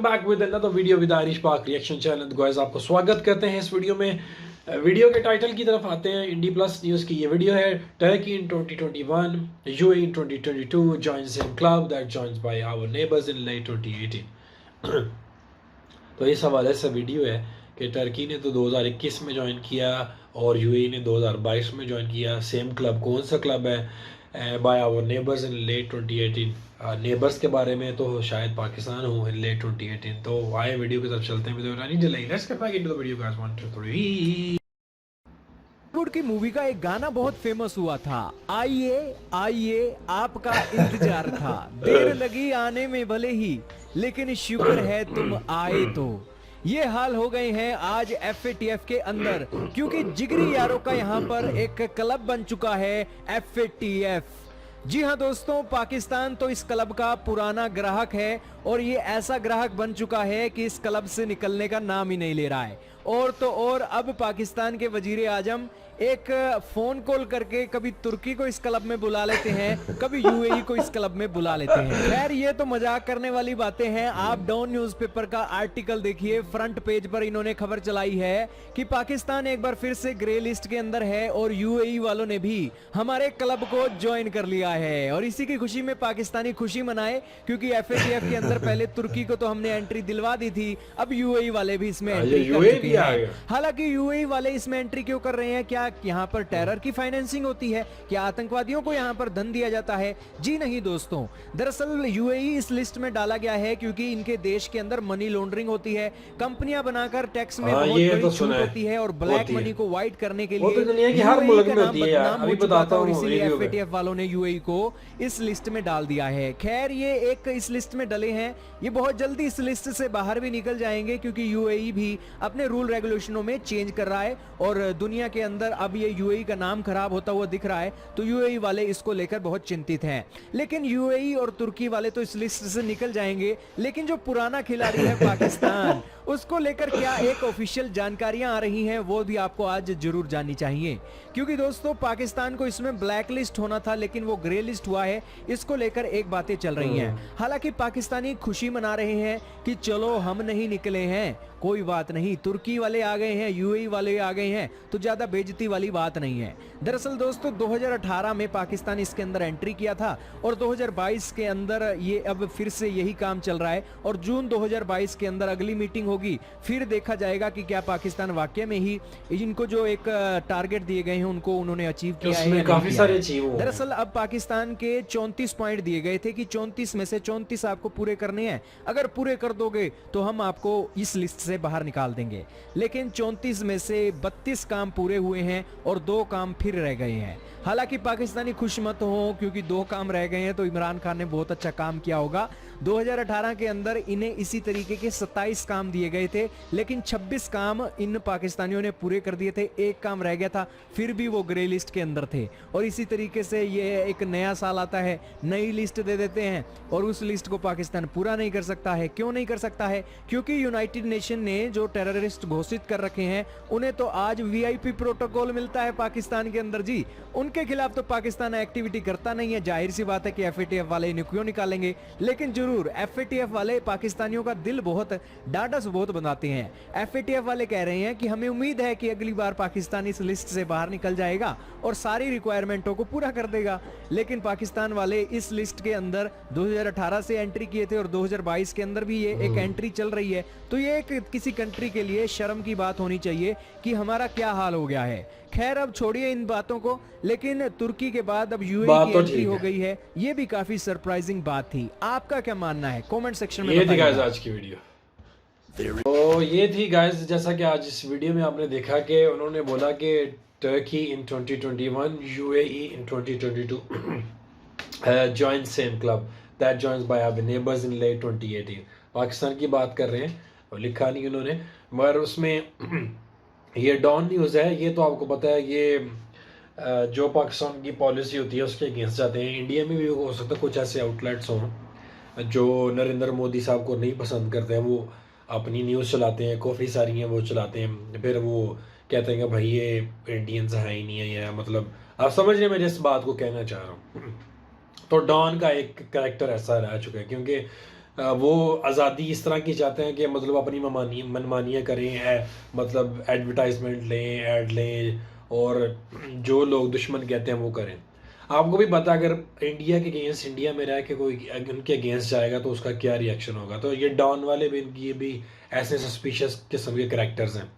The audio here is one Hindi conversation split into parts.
Back with another video with Aarish पाक रिएक्शन चैनल। गाइस आपको स्वागत करते हैं इस वीडियो में। वीडियो के टाइटल की तरफ आते हैं। इंडी प्लस न्यूज़ की ये वीडियो है। Turkey in 2021, UAE in 2022 joins in club that joins by our neighbours in late 2018। तो इस हवाले से वीडियो है कि टर्की ने तो 2021 में ज्वाइन किया और यूएई ने 2022 में ज्वाइन किया। सेम क्लब, कौन सा क्लब है? By our neighbours in late 2018। Neighbours के बारे में तो शायद पाकिस्तान हो इन लेट 2018। तो आए वीडियो की तरफ चलते हैं without any delay. Let's get back into the video guys. 1 2 3। Bollywood की मूवी का एक गाना बहुत फेमस हुआ था, आइए आइए आपका इंतजार था, देर लगी आने में भले ही, लेकिन शुक्र है तुम आए। तो ये हाल हो गए हैं आज एफएटीएफ के अंदर, क्योंकि जिगरी यारों का यहाँ पर एक क्लब बन चुका है एफएटीएफ। जी हाँ दोस्तों, पाकिस्तान तो इस क्लब का पुराना ग्राहक है और ये ऐसा ग्राहक बन चुका है कि इस क्लब से निकलने का नाम ही नहीं ले रहा है। और तो और अब पाकिस्तान के वजीर आजम एक फोन कॉल करके कभी तुर्की को इस क्लब में बुला लेते हैं, कभी यूएई को इस क्लब में बुला लेते हैं। खैर ये तो मजाक करने वाली बातें हैं। आप डॉन न्यूज़पेपर का आर्टिकल देखिए, फ्रंट पेज पर इन्होंने खबर चलाई है कि पाकिस्तान एक बार फिर से ग्रे लिस्ट के अंदर है और यूएई वालों ने भी हमारे क्लब को ज्वाइन कर लिया है। और इसी की खुशी में पाकिस्तानी खुशी मनाए, क्योंकि एफएटीएफ के अंदर पहले तुर्की को तो हमने एंट्री दिलवा दी थी, अब यूएई वाले भी इसमें एंट्री कर चुके हैं। हालांकि यूएई वाले इसमें एंट्री क्यों कर रहे हैं? क्या यहाँ पर टेरर की फाइनेंसिंग होती है? क्या आतंकवादियों को यहाँ पर धन दिया जाता है? जी नहीं दोस्तों, दरअसल यूएई इस लिस्ट में डाला गया है क्योंकि इनके देश के अंदर मनी लॉन्ड्रिंग होती है, कंपनियां बनाकर टैक्स में बहुत बड़ी छूट होती है और ब्लैक मनी को वाइट करने के लिए दुनिया की हर मुल्क में होती है यार, अभी बताता हूं। इसीलिए एफएटीएफ वालों ने यूएई को इस लिस्ट में डाल दिया है। खैर ये एक इस लिस्ट में डले हैं, ये बहुत जल्दी इस लिस्ट से बाहर भी निकल जाएंगे, क्योंकि यूएई भी अपने रूल रेगुलेशनों में चेंज कर रहा है और दुनिया के अंदर अब ये यूएई का नाम खराब होता हुआ दिख रहा है। तो यूएई वाले इसको लेकर बहुत चिंतित हैं। लेकिन यूएई और तुर्की वाले तो इस लिस्ट से निकल जाएंगे, लेकिन जो पुराना खिलाड़ी है पाकिस्तान, उसको लेकर क्या एक ऑफिशियल जानकारियां आ रही हैं, वो भी आपको आज जरूर जाननी चाहिए। क्योंकि दोस्तों पाकिस्तान को इसमें ब्लैक लिस्ट होना था, लेकिन वो ग्रे लिस्ट हुआ है। इसको लेकर एक बातें चल रही हैं। हालांकि पाकिस्तानी खुशी मना रहे हैं कि चलो हम नहीं निकले हैं, कोई बात नहीं, तुर्की वाले आ गए हैं, यूएई वाले आ गए हैं, तो ज्यादा बेइज्जती वाली बात नहीं है। दरअसल दोस्तों 2018 में पाकिस्तान इसके अंदर एंट्री किया था और 2022 के अंदर ये अब फिर से यही काम चल रहा है और जून 2022 के अंदर अगली मीटिंग होगी। फिर देखा जाएगा कि क्या पाकिस्तान वाकई में ही इनको जो एक टारगेट दिए गए हैं उनको उन्होंने अचीव किया है। काफी सारे अचीव हुए। दरअसल अब पाकिस्तान के 34 पॉइंट दिए गए थे कि 34 में से 34 आपको पूरे करने हैं। अगर पूरे कर दोगे तो हम आपको इस लिस्ट से बाहर निकाल देंगे। लेकिन 34 में से 32 काम पूरे हुए हैं और 2 काम फिर रह गए हैं। हालांकि पाकिस्तानी खुश मत हो, क्योंकि 2 काम रह गए हैं तो इमरान खान ने बहुत अच्छा काम किया होगा। 2018 के अंदर इन्हें इसी तरीके के 27 काम दिए गए थे, लेकिन 26 काम इन पाकिस्तानियों ने पूरे कर दिए थे। 1 काम रह गया था, फिर भी वो ग्रे लिस्ट के अंदर थे। और इसी तरीके से ये एक नया साल आता है, नई लिस्ट दे देते हैं और उस लिस्ट को पाकिस्तान पूरा नहीं कर सकता है। क्यों नहीं कर सकता है? क्योंकि यूनाइटेड नेशन ने जो टेररिस्ट घोषित कर रखे हैं उन्हें तो आज वीआईपी प्रोटोकॉल मिलता है पाकिस्तान के अंदर। जी, उनके खिलाफ तो पाकिस्तान एक्टिविटी करता नहीं है। जाहिर सी बात है कि एफएटीएफ वाले इन्हें क्यों निकालेंगे, लेकिन जरूर एफएटीएफ वाले पाकिस्तानियों का दिल बहुत डाढ़स बहुत बनाते हैं। एफएटीएफ वाले कह रहे हैं कि हमें उम्मीद है कि अगली बार पाकिस्तान इस लिस्ट से बाहर निकल जाएगा और सारी रिक्वायरमेंटों को पूरा कर देगा। लेकिन पाकिस्तान वाले इस लिस्ट के अंदर 2018 से एंट्री किए थे और 2022 के अंदर भी ये एक एंट्री चल रही है। तो ये एक किसी कंट्री के लिए शर्म की बात होनी चाहिए कि हमारा क्या हाल हो गया है। खैर अब छोड़िए इन बातों को, लेकिन तुर्की के बाद अब यूएई की एंट्री हो गई है, ये भी काफी सरप्राइजिंग बात थी। आपका क्या मानना है? कमेंट सेक्शन में ये थी गाइस आज की वीडियो। तो ये थी गाइस, जैसा कि आज इस वीडियो में आपने देखा कि उन्होंने बोला कि Turkey in 2021, UAE in 2022 join same club that joins by our neighbours in late 2018। Pakistan की बात कर रहे हैं और लिखा नहीं उन्होंने, मगर उसमें ये डॉन न्यूज़ है। ये तो आपको पता है, ये जो पाकिस्तान की पॉलिसी होती है उसके अगेंस्ट जाते हैं। इंडिया में भी हो सकता है कुछ ऐसे आउटलेट्स हों जो नरेंद्र मोदी साहब को नहीं पसंद करते हैं। वो अपनी न्यूज़ चलाते हैं, काफ़ी सारी हैं वो चलाते हैं, फिर वो कहते हैं कि भाई ये इंडियंस है ही नहीं है, या मतलब आप समझ रहे हैं मैं जिस बात को कहना चाह रहा हूँ। तो डॉन का एक कैरेक्टर ऐसा रह चुका है, क्योंकि वो आज़ादी इस तरह की चाहते हैं कि मतलब अपनी मनमानियाँ करें, मतलब एडवर्टाइजमेंट लें, ऐड लें, और जो लोग दुश्मन कहते हैं वो करें। आपको भी पता है, अगर इंडिया के अगेंस्ट इंडिया में रह के कोई उनके अगेंस्ट जाएगा तो उसका क्या रिएक्शन होगा। तो ये डॉन वाले भी, इनकी ये भी ऐसे सस्पिशियस किस्म के करैक्टर्स हैं,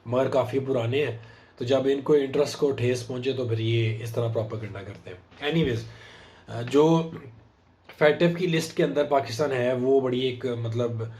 मगर काफ़ी पुराने हैं। तो जब इनको इंटरेस्ट को ठेस पहुंचे तो फिर ये इस तरह प्रोपेगेंडा करते हैं। एनीवेज, जो फैटफ की लिस्ट के अंदर पाकिस्तान है वो बड़ी एक मतलब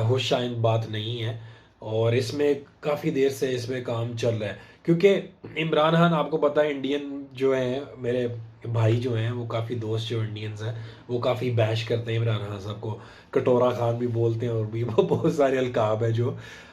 होशाइंद बात नहीं है, और इसमें काफ़ी देर से इसमें काम चल रहा है, क्योंकि इमरान खान, आपको पता है, इंडियन जो हैं मेरे भाई जो हैं, वो काफ़ी दोस्त जो इंडियंस हैं वो काफ़ी बैश करते हैं इमरान खान साहब को। कटोरा खान भी बोलते हैं, और भी वो बहुत सारे अलकाब है जो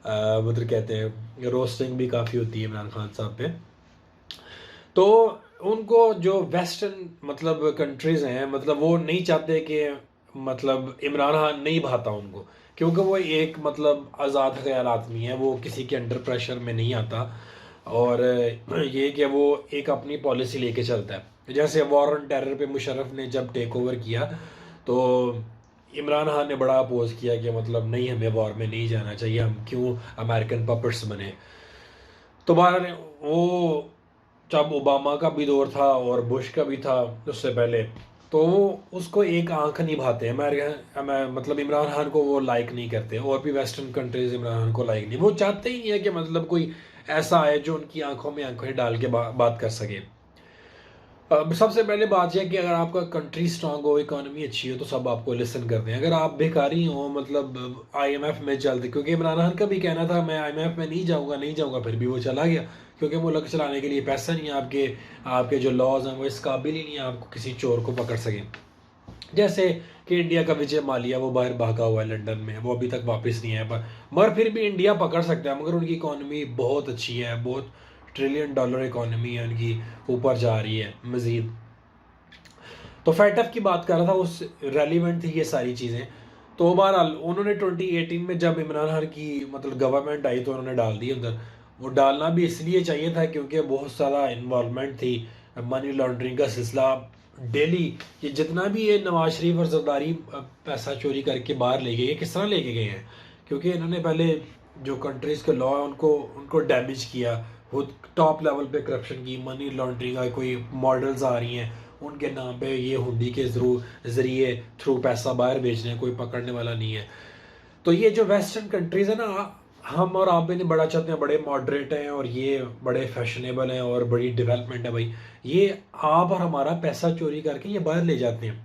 मतलब कहते हैं। रोस्टिंग भी काफ़ी होती है इमरान खान साहब पे। तो उनको जो वेस्टर्न मतलब कंट्रीज़ हैं, मतलब वो नहीं चाहते कि मतलब इमरान खान नहीं भाता उनको, क्योंकि वो एक मतलब आज़ाद ख्याल आदमी है, वो किसी के अंडर प्रेशर में नहीं आता, और ये कि वो एक अपनी पॉलिसी लेके चलता है। जैसे वॉर ऑन टेरर पे मुशर्रफ ने जब टेक ओवर किया तो इमरान खान ने बड़ा अपोज किया कि मतलब नहीं, हमें वॉर में नहीं जाना चाहिए, हम क्यों अमेरिकन पपेट्स बने। तो बहरहाल वो, जब ओबामा का भी दौर था और बुश का भी था उससे पहले, तो वो उसको एक आंख नहीं भाते मतलब इमरान खान को वो लाइक नहीं करते, और भी वेस्टर्न कंट्रीज इमरान खान को लाइक नहीं, वो चाहते ही नहीं है कि मतलब कोई ऐसा है जो उनकी आंखों में आंखें डाल के बात कर सके। अब सबसे पहले बात यह है कि अगर आपका कंट्री स्ट्रांग हो, इकोनॉमी अच्छी हो, तो सब आपको लिसन करते हैं। अगर आप बेकारी हो, मतलब आईएमएफ में चलते, क्योंकि इमरान खान का भी कहना था मैं आईएमएफ में नहीं जाऊंगा, फिर भी वो चला गया, क्योंकि मुल्क चलाने के लिए पैसा नहीं है, आपके आपके जो लॉज हैं वो इस काबिल ही नहीं है आपको किसी चोर को पकड़ सकें। जैसे कि इंडिया का विजय माल्या, वो बाहर भागा हुआ है लंदन में, वो अभी तक वापस नहीं आया, पर मगर फिर भी इंडिया पकड़ सकता है, मगर उनकी इकोनॉमी बहुत अच्छी है, बहुत $1 ट्रिलियन इकोनॉमी है उनकी, ऊपर जा रही है मज़ीद। तो फैटफ की बात कर रहा था, उस रेलिवेंट थी ये सारी चीज़ें। तो बहरहाल उन्होंने 2018 में जब इमरान खान की मतलब गवर्नमेंट आई तो उन्होंने डाल दी अंदर। वो डालना भी इसलिए चाहिए था क्योंकि बहुत सारा इन्वॉल्वमेंट थी, मनी लॉन्ड्रिंग का सिलसिला डेली। ये जितना भी ये नवाज शरीफ और जरदारी पैसा चोरी करके बाहर ले गए, ये किस तरह लेके गए हैं, क्योंकि इन्होंने पहले जो कंट्रीज़ के लॉ है उनको डैमेज किया, खुद टॉप लेवल पे करप्शन की, मनी लॉन्ड्रिंग का कोई मॉडल्स आ रही हैं उनके नाम पे, ये हुंडी के ज़रिए थ्रू पैसा बाहर भेजने, कोई पकड़ने वाला नहीं है। तो ये जो वेस्टर्न कंट्रीज़ है ना, हम और आप भी बड़ा चाहते हैं, बड़े मॉडरेट हैं और ये बड़े फैशनेबल हैं और बड़ी डेवलपमेंट है भाई, ये आप और हमारा पैसा चोरी करके ये बाहर ले जाते हैं।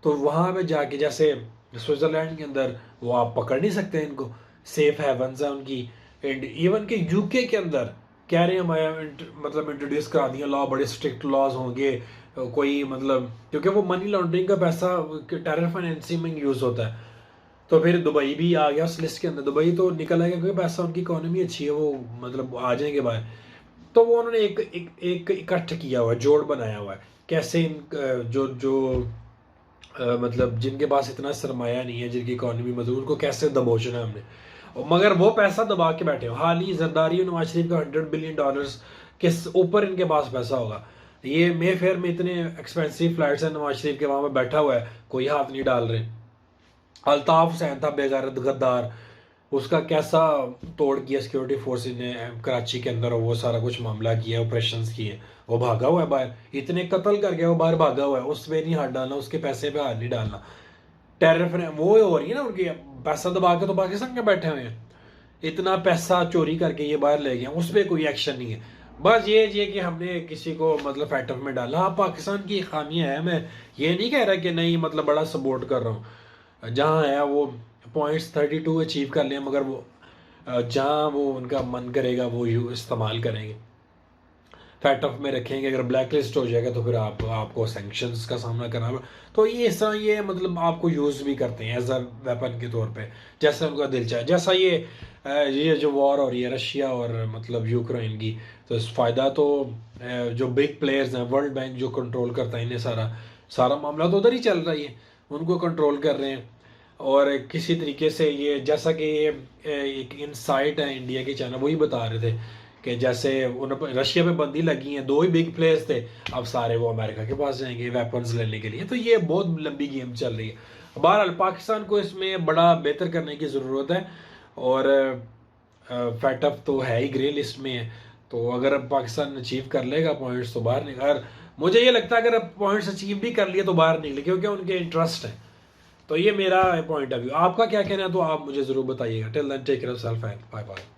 तो वहाँ पे जाके, जैसे स्विट्ज़रलैंड के अंदर, वो आप पकड़ नहीं सकते इनको, सेफ हेवन्स है उनकी। एंड इवन के यूके के अंदर कह रहे हैं हमारे मतलब इंट्रोड्यूस करा दिया लॉ, बड़े स्ट्रिक्ट लॉज होंगे, कोई मतलब क्योंकि वो मनी लॉन्ड्रिंग का पैसा टेरर फाइनेंसिंग में यूज़ होता है। तो फिर दुबई भी आ गया उस लिस्ट के अंदर, दुबई तो निकल आएगा क्योंकि पैसा, उनकी इकोनॉमी अच्छी है, वो मतलब आ जाएंगे बाहर। तो वो उन्होंने एक इकट्ठ किया हुआ है, जोड़ बनाया हुआ है, कैसे इन जो जो मतलब जिनके पास इतना सरमाया नहीं है, जिनकी इकोनॉमी मजबूत, उनको कैसे दबोचना है हमने। मगर वो पैसा दबा के बैठे हो। हाल ही जरदारी और नवाज शरीफ का $100 बिलियन के ऊपर इनके पास पैसा होगा। ये मे फेयर में इतने एक्सपेंसिव फ्लाइट्स हैं, नवाज शरीफ के वहाँ पे बैठा हुआ है, कोई हाथ नहीं डाल रहे। अल्ताफ हुसैन था बेगैरत गद्दार, उसका कैसा तोड़ किया सिक्योरिटी फोर्स ने कराची के अंदर, वो सारा कुछ मामला किया, ऑपरेशंस किए, वो भागा हुआ है बाहर, इतने कत्ल कर गया, वो बाहर भागा हुआ है, उस पर नहीं हाथ डालना, उसके पैसे पे हाथ नहीं डालना। टेरर वो हो रही है ना उनकी, पैसा दबा के तो पाकिस्तान के बैठे हुए हैं, इतना पैसा चोरी करके ये बाहर ले गए, उस पर कोई एक्शन नहीं है। बस ये कि हमने किसी को मतलब फैटफ में डाला। हाँ, पाकिस्तान की खामियां है, मैं ये नहीं कह रहा कि नहीं, मतलब बड़ा सपोर्ट कर रहा हूँ, जहाँ है वो पॉइंट्स 32 अचीव कर लें, मगर वो जहाँ वो उनका मन करेगा वो इस्तेमाल करेंगे, फैटफ में रखेंगे। अगर ब्लैक लिस्ट हो जाएगा तो फिर आपको सैंक्शंस का सामना करना पड़ेगा। तो ये इस तरह ये मतलब आपको यूज़ भी करते हैं एज अ वेपन के तौर पे, जैसा उनका दिल चाहे। जैसा ये जो वॉर हो रही है रशिया और मतलब यूक्रेन की, तो इस फ़ायदा तो जो बिग प्लेयर्स हैं, वर्ल्ड बैंक जो कंट्रोल करता है इन्हें, सारा मामला तो उधर ही चल रहा है, उनको कंट्रोल कर रहे हैं। और किसी तरीके से ये, जैसा कि ये एक इनसाइट है इंडिया के चैनल, वही बता रहे थे कि जैसे रशिया पे बंदी लगी है, 2 ही बिग प्लेयर्स थे, अब सारे वो अमेरिका के पास जाएंगे वेपन्स लेने के लिए। तो ये बहुत लंबी गेम चल रही है। बहरहाल पाकिस्तान को इसमें बड़ा बेहतर करने की ज़रूरत है, और फैटअप तो है ही ग्रे लिस्ट में है, तो अगर अब पाकिस्तान अचीव कर लेगा पॉइंट्स तो बाहर निकल, मुझे ये लगता है अगर अब पॉइंट्स अचीव भी कर लिए तो बाहर निकले, क्योंकि उनके इंटरेस्ट है। तो ये मेरा पॉइंट ऑफ व्यू, आपका क्या कहना है तो आप मुझे ज़रूर बताइएगा। Till then take care of self and bye bye.